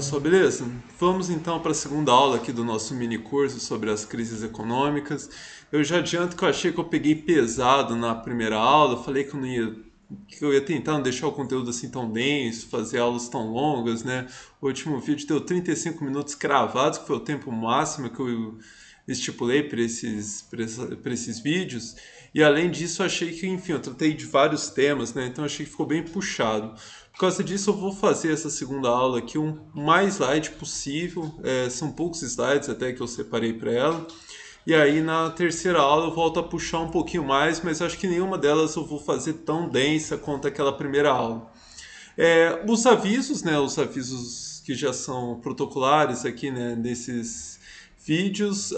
pessoal, beleza? Vamos então para a segunda aula aqui do nosso mini curso sobre as crises econômicas. Eu já adianto que eu achei que eu peguei pesado na primeira aula, falei que eu ia tentar não deixar o conteúdo assim tão denso, fazer aulas tão longas, né? O último vídeo deu 35 minutos cravados, que foi o tempo máximo que eu estipulei para esses vídeos. E além disso, eu achei que, enfim, eu tratei de vários temas, né? Então eu achei que ficou bem puxado. Por causa disso, eu vou fazer essa segunda aula aqui o mais light possível. São poucos slides até que eu separei para ela. E aí na terceira aula eu volto a puxar um pouquinho mais, mas acho que nenhuma delas eu vou fazer tão densa quanto aquela primeira aula. Os avisos, né? Os avisos que já são protocolares aqui, né? Nesses vídeos.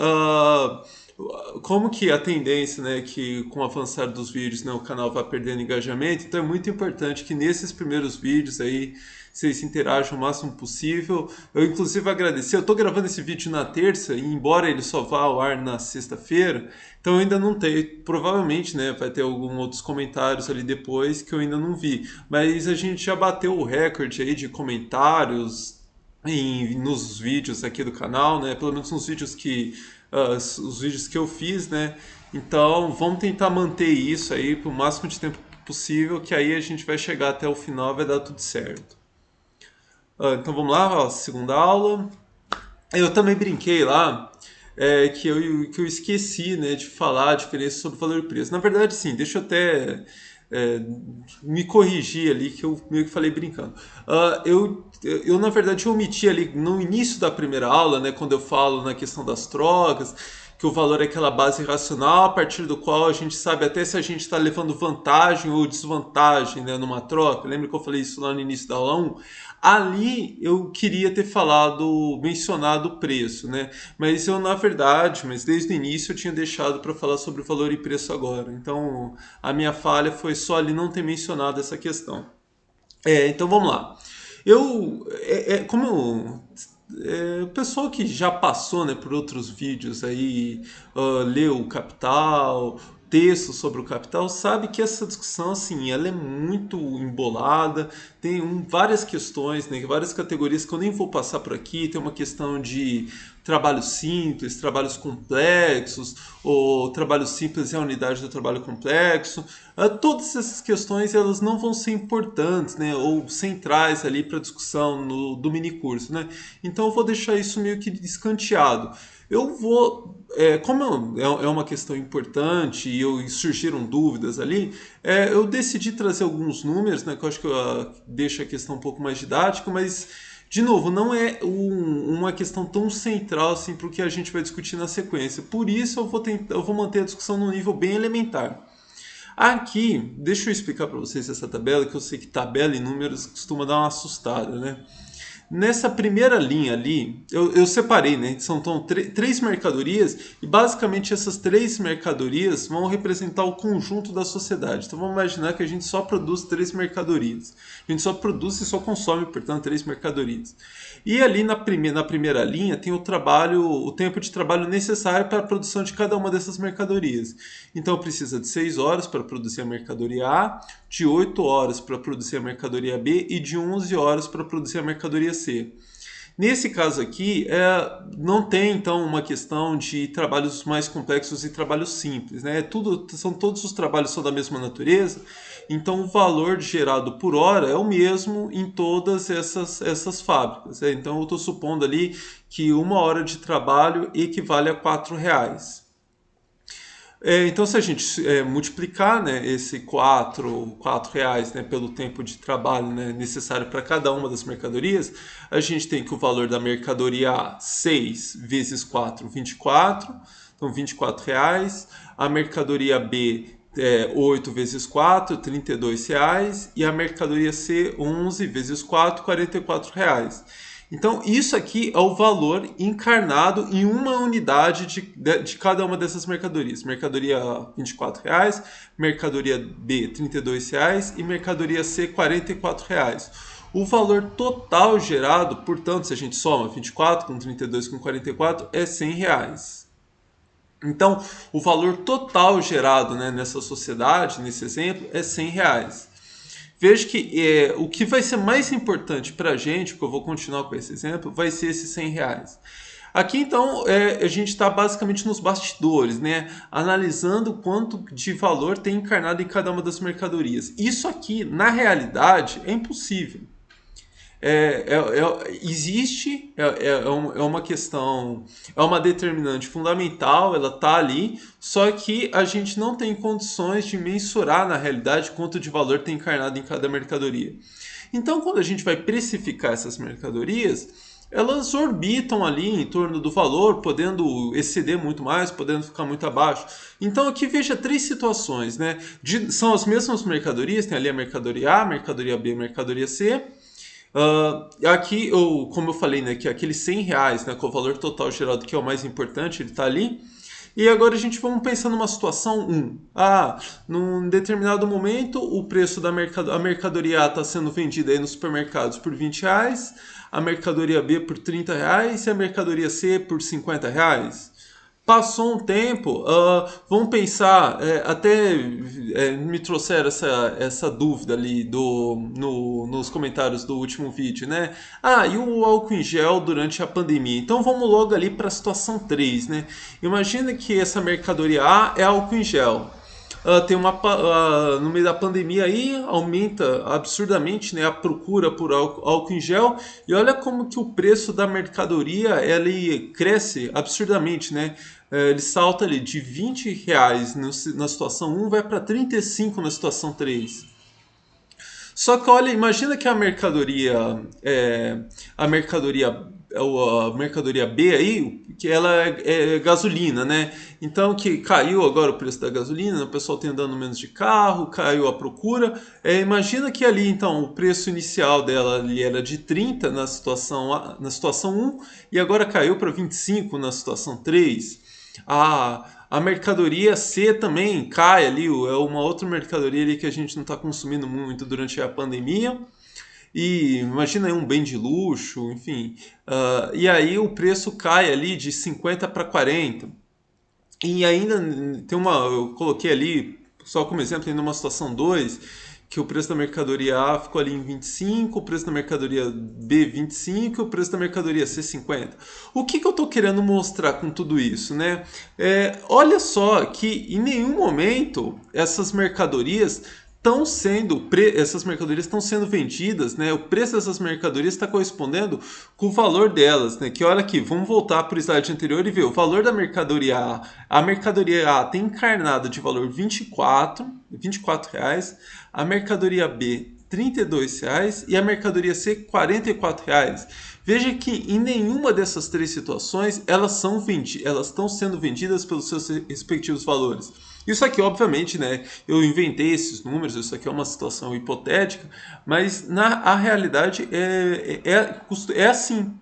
Como que a tendência, né, que com o avançar dos vídeos, né, o canal vai perdendo engajamento, então é muito importante que nesses primeiros vídeos aí vocês interajam o máximo possível. Eu inclusive agradecer, eu estou gravando esse vídeo na terça e embora ele só vá ao ar na sexta-feira, então eu ainda não tenho, provavelmente, né, vai ter alguns outros comentários ali depois que eu ainda não vi, mas a gente já bateu o recorde aí de comentários nos vídeos aqui do canal, né? Pelo menos nos vídeos os vídeos que eu fiz, né? Então vamos tentar manter isso aí por máximo de tempo possível, que aí a gente vai chegar até o final, vai dar tudo certo. Então vamos lá, ó, segunda aula. Eu também brinquei lá que eu esqueci, né, de falar a diferença sobre valor e preço. Na verdade, sim, deixa eu até é, me corrigir ali, que eu meio que falei brincando. Na verdade, omiti ali no início da primeira aula, né, quando eu falo na questão das trocas, que o valor é aquela base racional a partir do qual a gente sabe até se a gente está levando vantagem ou desvantagem, né, numa troca. Lembra que eu falei isso lá no início da aula 1? Ali eu queria ter mencionado o preço, né? Mas eu, na verdade, mas desde o início eu tinha deixado para falar sobre o valor e preço agora. Então a minha falha foi só ali não ter mencionado essa questão. Então vamos lá. O pessoal que já passou, né, por outros vídeos aí, leu o Capital, texto sobre o Capital, sabe que essa discussão, assim, ela é muito embolada, tem várias questões, né, várias categorias que eu nem vou passar por aqui, tem uma questão de trabalho simples, trabalhos complexos, ou trabalho simples é a unidade do trabalho complexo. Todas essas questões elas não vão ser importantes, né, ou centrais ali para a discussão do mini curso, né? Então eu vou deixar isso meio que escanteado. Eu vou, como é uma questão importante e surgiram dúvidas ali, eu decidi trazer alguns números, né, que eu acho que deixa a questão um pouco mais didática, mas de novo, não é uma questão tão central assim para o que a gente vai discutir na sequência. Por isso eu vou manter a discussão num nível bem elementar. Aqui, deixa eu explicar para vocês essa tabela, que eu sei que tabela e números costuma dar uma assustada, né? Nessa primeira linha ali, eu separei, né? São três mercadorias e basicamente essas três mercadorias vão representar o conjunto da sociedade. Então vamos imaginar que a gente só produz três mercadorias. A gente só produz e só consome, portanto, três mercadorias. E ali na primeira linha tem o tempo de trabalho necessário para a produção de cada uma dessas mercadorias. Então precisa de 6 horas para produzir a mercadoria A, de 8 horas para produzir a mercadoria B e de 11 horas para produzir a mercadoria C. Nesse caso aqui, não tem então uma questão de trabalhos mais complexos e trabalhos simples, né? Todos os trabalhos são da mesma natureza, então o valor gerado por hora é o mesmo em todas essas fábricas, né? Então eu estou supondo ali que uma hora de trabalho equivale a R$ 4. Então, se a gente multiplicar, né, esse quatro reais, né, pelo tempo de trabalho, né, necessário para cada uma das mercadorias, a gente tem que o valor da mercadoria A, 6 vezes 4, 24, então R$ 24. A mercadoria B, 8 vezes 4, R$ 32. E a mercadoria C, 11 vezes 4, R$ 44. Então, isso aqui é o valor encarnado em uma unidade de cada uma dessas mercadorias. Mercadoria A, R$ 24, mercadoria B, R$ 32 e mercadoria C, R$ 44. O valor total gerado, portanto, se a gente soma 24 com 32 com 44, é R$ 100. Então, o valor total gerado, né, nessa sociedade, nesse exemplo, é R$ 100. veja que o que vai ser mais importante para a gente, porque eu vou continuar com esse exemplo, vai ser esses R$ 100. Aqui então a gente está basicamente nos bastidores, né? Analisando quanto de valor tem encarnado em cada uma das mercadorias. Isso aqui, na realidade, é impossível. Existe, é uma questão, é uma determinante fundamental, ela está ali, só que a gente não tem condições de mensurar na realidade quanto de valor tem encarnado em cada mercadoria. Então, quando a gente vai precificar essas mercadorias, elas orbitam ali em torno do valor, podendo exceder muito mais, podendo ficar muito abaixo. Então aqui veja três situações, né? São as mesmas mercadorias, tem ali a mercadoria A, mercadoria B, mercadoria C. Aqui, como eu falei, né, que aqueles R$ 100, né, com o valor total gerado, que é o mais importante, ele está ali. E agora a gente vamos pensar numa situação 1. Num determinado momento, o preço da a mercadoria A está sendo vendida aí nos supermercados por R$ 20, a mercadoria B por R$ 30 e a mercadoria C por R$ 50. Passou um tempo, vamos pensar, até me trouxeram essa dúvida ali nos comentários do último vídeo, né? E o álcool em gel durante a pandemia? Então vamos logo ali para a situação 3, né? Imagina que essa mercadoria A é álcool em gel. No meio da pandemia aí aumenta absurdamente, né, a procura por álcool em gel, e olha como que o preço da mercadoria ele cresce absurdamente, né? Ele salta ali de R$ 20 na situação 1, vai para 35 na situação 3. Só que olha, imagina que a mercadoria B aí, que ela é gasolina, né? Então que caiu agora o preço da gasolina, o pessoal tem andando menos de carro, caiu a procura. Imagina que ali então o preço inicial dela ali era de 30 na situação 1 e agora caiu para 25 na situação 3. A mercadoria C também cai ali, é uma outra mercadoria ali que a gente não está consumindo muito durante a pandemia. E imagina aí um bem de luxo, enfim. E aí o preço cai ali de 50 para 40. E ainda eu coloquei ali, só como exemplo, ainda uma situação 2, que o preço da mercadoria A ficou ali em 25, o preço da mercadoria B 25 e o preço da mercadoria C 50. O que eu estou querendo mostrar com tudo isso, né? Olha só que em nenhum momento essas mercadorias estão sendo vendidas, né? O preço dessas mercadorias está correspondendo com o valor delas, né? Que olha aqui, vamos voltar para o slide anterior e ver o valor da mercadoria A. A mercadoria A tem encarnado de valor R$ 24, reais, a mercadoria B R$ 32 e a mercadoria C R$ 44. Veja que em nenhuma dessas três situações elas estão sendo vendidas pelos seus respectivos valores. Isso aqui, obviamente, né, eu inventei esses números, isso aqui é uma situação hipotética, mas a realidade é assim.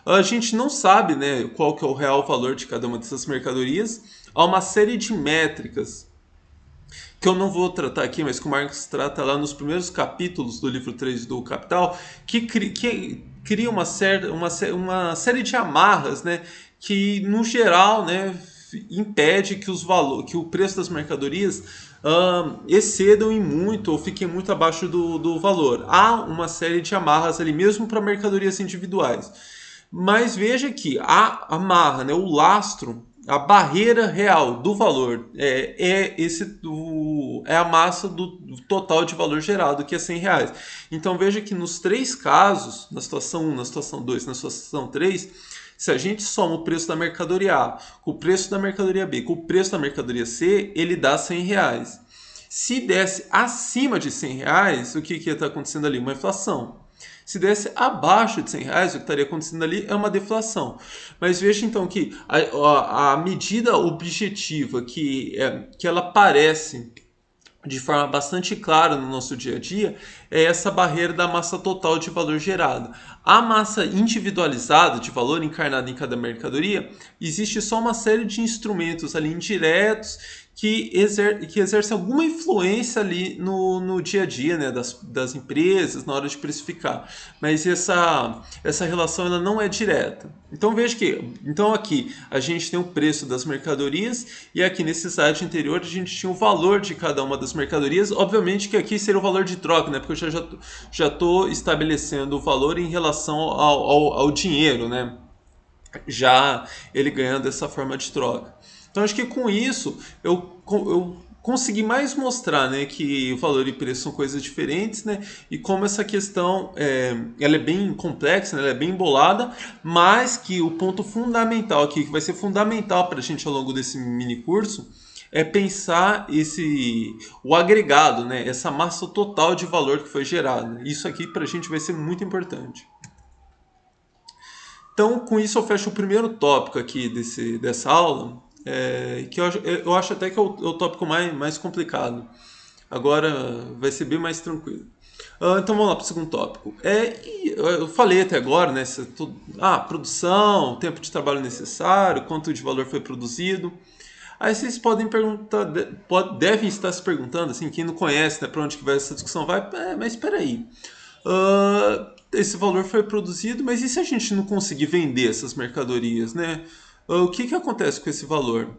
A gente não sabe, né, qual que é o real valor de cada uma dessas mercadorias. Há uma série de métricas que eu não vou tratar aqui, mas que o Marx trata lá nos primeiros capítulos do livro 3 do Capital, que cria uma série de amarras, né, que, no geral, né, impede que o preço das mercadorias excedam em muito ou fiquem muito abaixo do valor. Há uma série de amarras ali, mesmo para mercadorias individuais. Mas veja que a amarra, né, o lastro, a barreira real do valor é a massa do total de valor gerado, que é R$ 100. Então veja que nos três casos, na situação 1, na situação 2, na situação 3, se a gente soma o preço da mercadoria A com o preço da mercadoria B com o preço da mercadoria C, ele dá R$ 100. Se desse acima de R$ 100, o que está acontecendo ali? Uma inflação. Se desse abaixo de R$ 100, o que estaria acontecendo ali é uma deflação. Mas veja então que a medida objetiva que ela aparece de forma bastante clara no nosso dia a dia é essa barreira da massa total de valor gerado. A massa individualizada de valor encarnada em cada mercadoria, existe só uma série de instrumentos ali indiretos que exercem alguma influência ali no dia a dia, né, das empresas na hora de precificar. Mas essa relação ela não é direta. Então veja que, então aqui a gente tem o preço das mercadorias e aqui nesse slide anterior a gente tinha o valor de cada uma das mercadorias. Obviamente que aqui seria o valor de troca, né, porque eu já estou estabelecendo o valor em relação ao dinheiro, né, já ele ganhando essa forma de troca. Então acho que com isso eu consegui mais mostrar, né, que o valor e preço são coisas diferentes, né, e como essa questão ela é bem complexa, né, ela é bem embolada, mas que o ponto fundamental aqui, que vai ser fundamental para a gente ao longo desse mini curso, é pensar o agregado, né, essa massa total de valor que foi gerada. Isso aqui para a gente vai ser muito importante. Então, com isso eu fecho o primeiro tópico aqui dessa aula, que eu acho até que é o tópico mais complicado. Agora vai ser bem mais tranquilo. Então vamos lá para o segundo tópico. Eu falei até agora, né? Produção, tempo de trabalho necessário, quanto de valor foi produzido. Aí vocês podem perguntar, devem estar se perguntando, assim, quem não conhece, né, para onde que vai essa discussão, mas espera aí. Esse valor foi produzido, mas e se a gente não conseguir vender essas mercadorias, né? O que acontece com esse valor?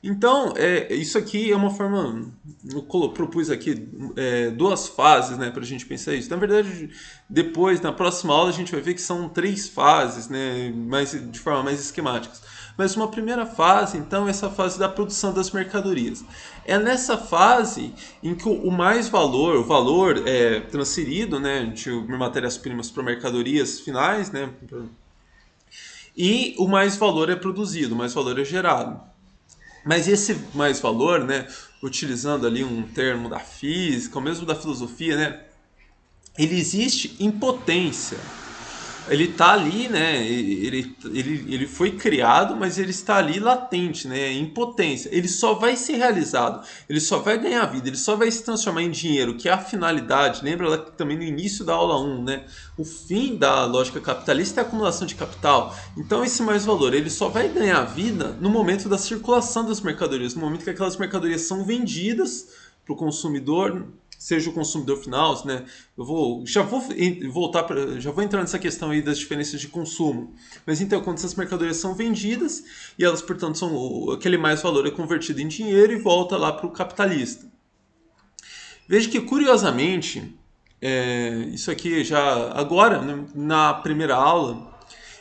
Então, isso aqui é uma forma. Eu propus aqui duas fases, né, para a gente pensar isso. Na verdade, depois, na próxima aula, a gente vai ver que são 3 fases, né, de forma mais esquemática. Mas uma primeira fase, então, é essa fase da produção das mercadorias. É nessa fase em que o valor transferido, né, de matérias-primas para mercadorias finais, né, e o mais valor é produzido, o mais valor é gerado. Mas esse mais valor, né, utilizando ali um termo da física, ou mesmo da filosofia, né, ele existe em potência. Ele está ali, né, ele foi criado, mas ele está ali latente, né, em potência. Ele só vai ser realizado, ele só vai ganhar vida, ele só vai se transformar em dinheiro, que é a finalidade. Lembra lá também no início da aula 1, né? O fim da lógica capitalista é a acumulação de capital. Então esse mais valor, ele só vai ganhar vida no momento da circulação das mercadorias, no momento que aquelas mercadorias são vendidas para o consumidor, seja o consumidor final, né? Já vou entrar nessa questão aí das diferenças de consumo. Mas então, quando essas mercadorias são vendidas e elas, portanto, aquele mais valor é convertido em dinheiro e volta lá para o capitalista. Veja que, curiosamente, isso aqui já agora, né, na primeira aula,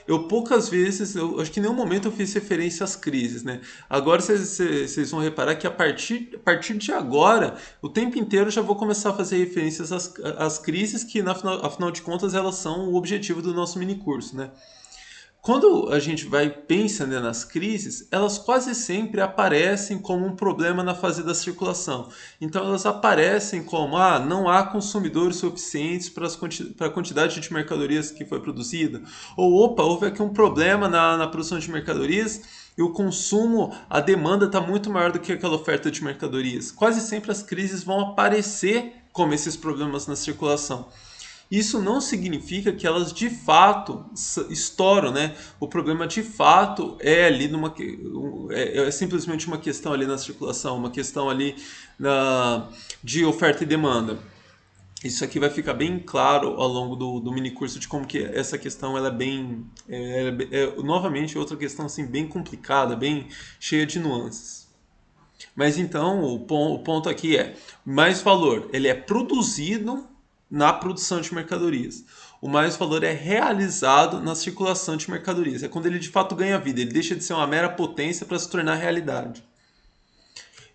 eu poucas vezes, eu acho que em nenhum momento eu fiz referência às crises, né? Agora vocês vão reparar que a partir de agora, o tempo inteiro eu já vou começar a fazer referências às crises que, afinal de contas, elas são o objetivo do nosso mini curso, né? Quando a gente pensa, né, nas crises, elas quase sempre aparecem como um problema na fase da circulação. Então elas aparecem como, não há consumidores suficientes para a quantidade de mercadorias que foi produzida. Ou, houve aqui um problema na produção de mercadorias e o consumo, a demanda está muito maior do que aquela oferta de mercadorias. Quase sempre as crises vão aparecer como esses problemas na circulação. Isso não significa que elas de fato estouram, né? O problema de fato é ali é simplesmente uma questão ali na circulação, uma questão ali de oferta e demanda. Isso aqui vai ficar bem claro ao longo do mini curso de como que essa questão ela novamente outra questão assim bem complicada, bem cheia de nuances. Mas então o ponto aqui mais valor, ele é produzido na produção de mercadorias. O mais valor é realizado na circulação de mercadorias. É quando ele de fato ganha vida. Ele deixa de ser uma mera potência para se tornar realidade.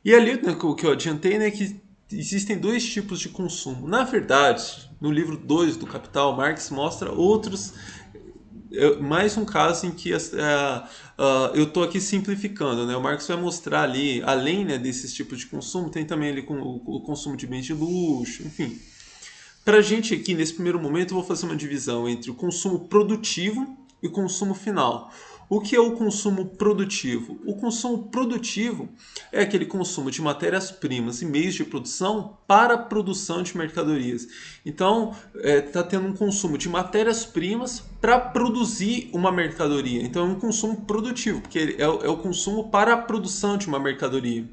E ali, né, o que eu adiantei, né, que existem 2 tipos de consumo. Na verdade, no livro 2 do Capital, Marx mostra outros. Mais um caso em que eu estou aqui simplificando, né? O Marx vai mostrar ali, além, né, desses tipos de consumo, tem também ali o consumo de bens de luxo, enfim. Para a gente aqui, nesse primeiro momento, eu vou fazer uma divisão entre o consumo produtivo e o consumo final. O que é o consumo produtivo? O consumo produtivo é aquele consumo de matérias-primas e meios de produção para a produção de mercadorias. Então, está tendo um consumo de matérias-primas para produzir uma mercadoria. Então, é um consumo produtivo, porque é o consumo para a produção de uma mercadoria.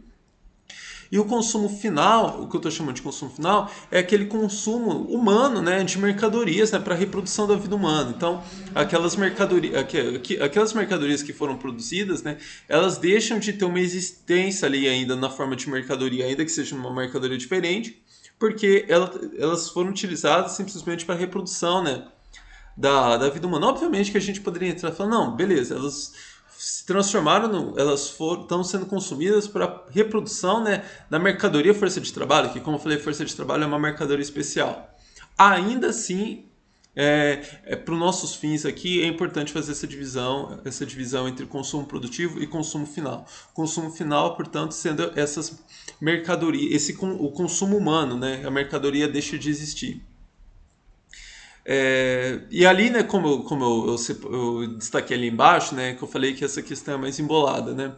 E o consumo final, o que eu estou chamando de consumo final, é aquele consumo humano, né, de mercadorias, né, para a reprodução da vida humana. Então, aquelas mercadorias que foram produzidas, né, elas deixam de ter uma existência ali ainda na forma de mercadoria, ainda que seja uma mercadoria diferente, porque elas foram utilizadas simplesmente para a reprodução, né, da vida humana. Obviamente que a gente poderia entrar e falar, não, beleza, elas se transformaram, estão sendo consumidas para reprodução, né, da mercadoria força de trabalho, que, como eu falei, força de trabalho é uma mercadoria especial. Ainda assim, para os nossos fins aqui, é importante fazer essa divisão entre consumo produtivo e consumo final. Consumo final, portanto, sendo essas mercadorias, o consumo humano, né, a mercadoria deixa de existir. E ali, né, como eu destaquei ali embaixo, né, que eu falei que essa questão é mais embolada, né?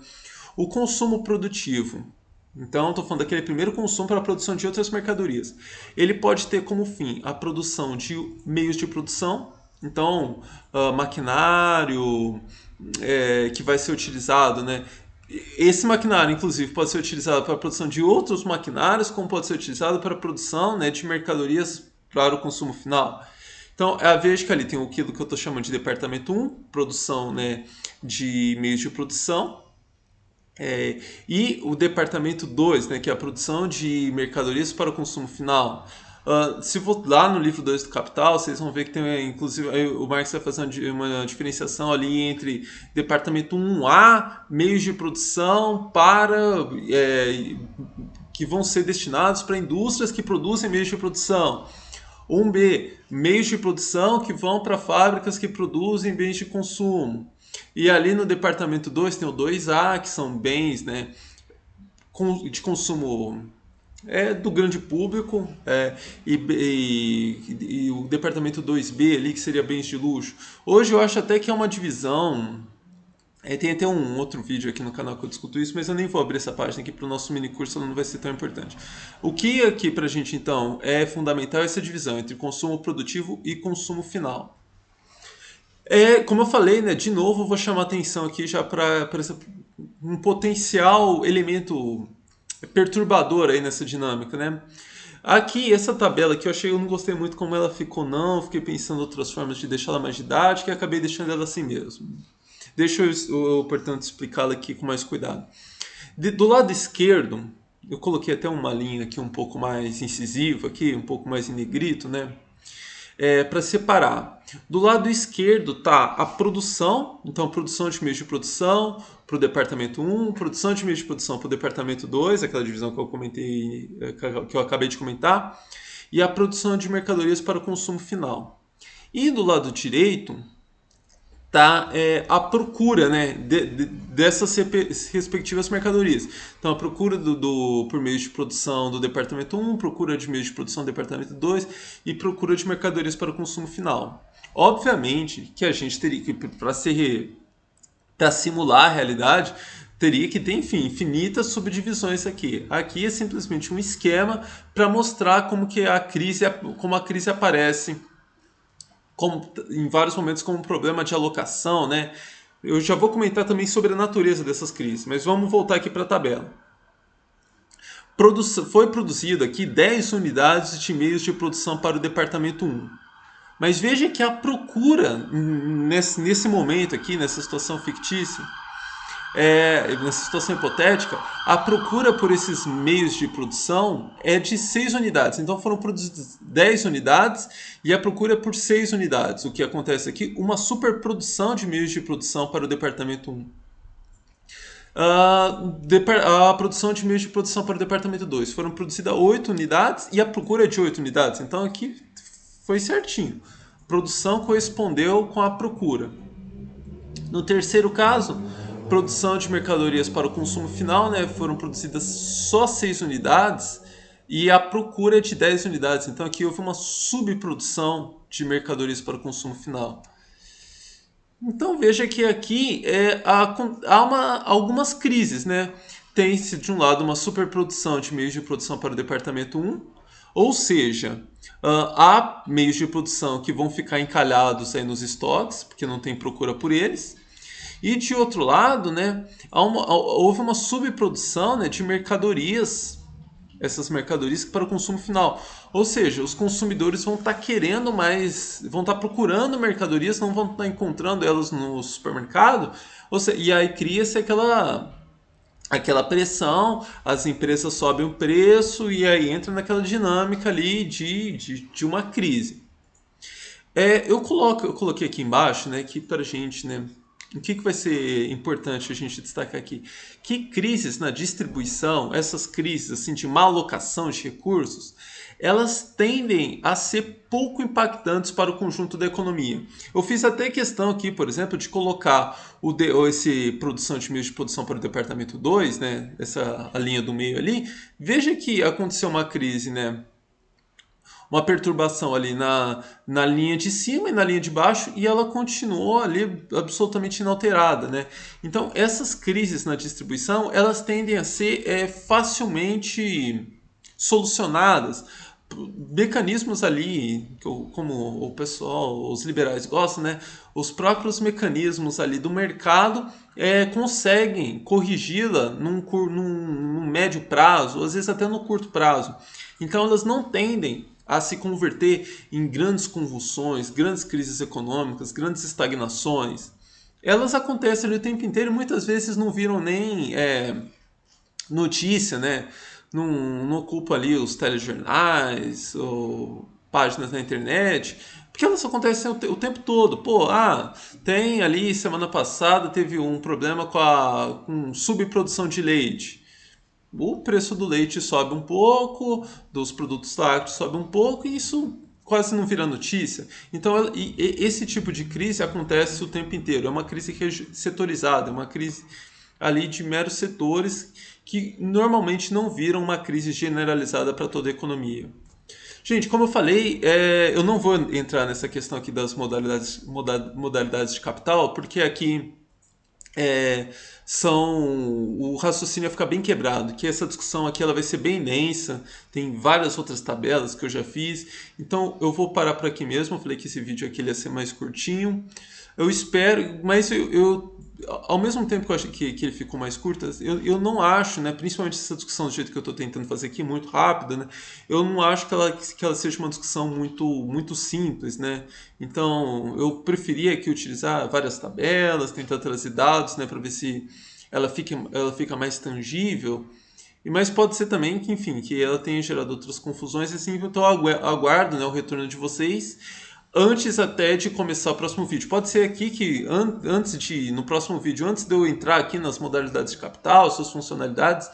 O consumo produtivo. Então, estou falando daquele primeiro consumo para a produção de outras mercadorias. Ele pode ter como fim a produção de meios de produção, então, maquinário que vai ser utilizado, né? Esse maquinário, inclusive, pode ser utilizado para a produção de outros maquinários, como pode ser utilizado para a produção, né, de mercadorias para o consumo final. Então, veja que ali tem aquilo que eu estou chamando de departamento 1, produção, né, de meios de produção, e o departamento 2, né, que é a produção de mercadorias para o consumo final. Se for lá no livro 2 do Capital, vocês vão ver que tem, inclusive, o Marx vai fazer uma diferenciação ali entre departamento 1A, meios de produção que vão ser destinados para indústrias que produzem meios de produção. 1B, meios de produção que vão para fábricas que produzem bens de consumo. E ali no departamento 2 tem o 2A, que são bens, né, de consumo do grande público, e o departamento 2B ali, que seria bens de luxo. Hoje eu acho até que é uma divisão. Tem até um outro vídeo aqui no canal que eu discuto isso, mas eu nem vou abrir essa página aqui para o nosso mini curso, ela não vai ser tão importante. O que aqui para a gente então é fundamental é essa divisão entre consumo produtivo e consumo final. Como eu falei, né, de novo eu vou chamar atenção aqui já para um potencial elemento perturbador aí nessa dinâmica, né? Aqui, essa tabela aqui, eu não gostei muito como ela ficou, não. Fiquei pensando em outras formas de deixar ela mais didática e acabei deixando ela assim mesmo. Deixa eu portanto, explicá-la aqui com mais cuidado. Do lado esquerdo, eu coloquei até uma linha aqui um pouco mais incisiva, aqui, um pouco mais em negrito, né? Para separar. Do lado esquerdo está a produção, então produção de meios de produção para o departamento 1, produção de meios de produção para o departamento 2, aquela divisão que eu comentei, que eu acabei de comentar, e a produção de mercadorias para o consumo final. E do lado direito tá a procura, né, dessas respectivas mercadorias. Então, a procura por meios de produção do departamento 1, procura de meios de produção do departamento 2 e procura de mercadorias para o consumo final. Obviamente que a gente teria que, para simular a realidade, teria que ter, enfim, infinitas subdivisões aqui. Aqui é simplesmente um esquema para mostrar como a crise aparece em vários momentos como um problema de alocação, né? Eu já vou comentar também sobre a natureza dessas crises, mas vamos voltar aqui para a tabela. Foi produzido aqui 10 unidades de meios de produção para o departamento 1. Mas veja que a procura, nesse momento aqui, nessa situação fictícia, nessa situação hipotética, a procura por esses meios de produção é de 6 unidades. Então foram produzidas 10 unidades e a procura é por 6 unidades. O que acontece aqui? Uma superprodução de meios de produção para o departamento 1. A produção de meios de produção para o departamento 2. Foram produzidas 8 unidades e a procura é de 8 unidades. Então aqui foi certinho. A produção correspondeu com a procura. No terceiro caso, produção de mercadorias para o consumo final, né, foram produzidas só 6 unidades e a procura é de 10 unidades. Então aqui houve uma subprodução de mercadorias para o consumo final. Então veja que aqui há algumas crises, né? Tem-se de um lado uma superprodução de meios de produção para o departamento 1, ou seja, há meios de produção que vão ficar encalhados aí nos estoques, porque não tem procura por eles. E de outro lado, né, houve uma subprodução, né, de mercadorias essas mercadorias para o consumo final. Ou seja, os consumidores vão estar querendo mais, vão estar procurando mercadorias, não vão estar encontrando elas no supermercado. E aí cria-se aquela pressão, as empresas sobem o preço e aí entra naquela dinâmica ali de uma crise. Eu coloquei aqui embaixo, né, que para a gente, né, o que vai ser importante a gente destacar aqui? Que crises na distribuição, essas crises assim, de má alocação de recursos, elas tendem a ser pouco impactantes para o conjunto da economia. Eu fiz até questão aqui, por exemplo, de colocar esse produção de meios de produção para o departamento 2, né, essa a linha do meio ali. Veja que aconteceu uma crise, né, uma perturbação ali na linha de cima e na linha de baixo e ela continuou ali absolutamente inalterada, né? Então essas crises na distribuição elas tendem a ser facilmente solucionadas. Mecanismos ali, como o pessoal, os liberais gostam, né? Os próprios mecanismos ali do mercado conseguem corrigi-la num médio prazo, ou às vezes até no curto prazo. Então elas não tendem a se converter em grandes convulsões, grandes crises econômicas, grandes estagnações. Elas acontecem ali o tempo inteiro e muitas vezes não viram nem notícia, né? Não ocupa ali os telejornais ou páginas na internet, porque elas acontecem o tempo todo. Pô, tem ali, semana passada teve um problema com subprodução de leite. O preço do leite sobe um pouco, dos produtos lácteos sobe um pouco, e isso quase não vira notícia. Então, esse tipo de crise acontece o tempo inteiro. É uma crise setorizada, é uma crise ali de meros setores que normalmente não viram uma crise generalizada para toda a economia. Gente, como eu falei, eu não vou entrar nessa questão aqui das modalidades de capital, porque aqui o raciocínio vai ficar bem quebrado, que essa discussão aqui ela vai ser bem densa, tem várias outras tabelas que eu já fiz, então eu vou parar por aqui mesmo. Eu falei que esse vídeo aqui ele ia ser mais curtinho, eu espero, mas ao mesmo tempo que eu acho que ele ficou mais curto, eu não acho, né, principalmente essa discussão do jeito que eu estou tentando fazer aqui, muito rápida, né, eu não acho que ela seja uma discussão muito simples, né, então eu preferia aqui utilizar várias tabelas, tentar trazer dados, né, para ver se ela fica mais tangível, mas pode ser também que, enfim, que ela tenha gerado outras confusões, assim, então eu aguardo, né, o retorno de vocês antes até de começar o próximo vídeo. Pode ser aqui que no próximo vídeo, antes de eu entrar aqui nas modalidades de capital, suas funcionalidades,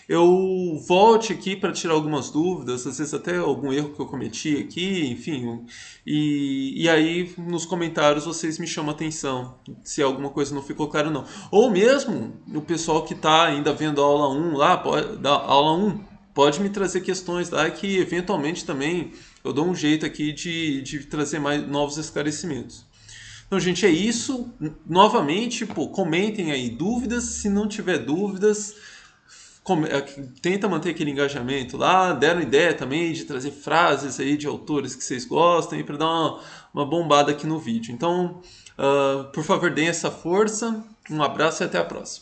eu volte aqui para tirar algumas dúvidas, às vezes até algum erro que eu cometi aqui, enfim. E aí nos comentários vocês me chamam a atenção se alguma coisa não ficou claro ou não. Ou mesmo o pessoal que está ainda vendo a aula 1 lá, pode me trazer questões lá que eventualmente também eu dou um jeito aqui de trazer mais novos esclarecimentos. Então, gente, é isso. Novamente, comentem aí dúvidas. Se não tiver dúvidas, tenta manter aquele engajamento lá. Deram ideia também de trazer frases aí de autores que vocês gostam para dar uma bombada aqui no vídeo. Então, por favor, deem essa força. Um abraço e até a próxima.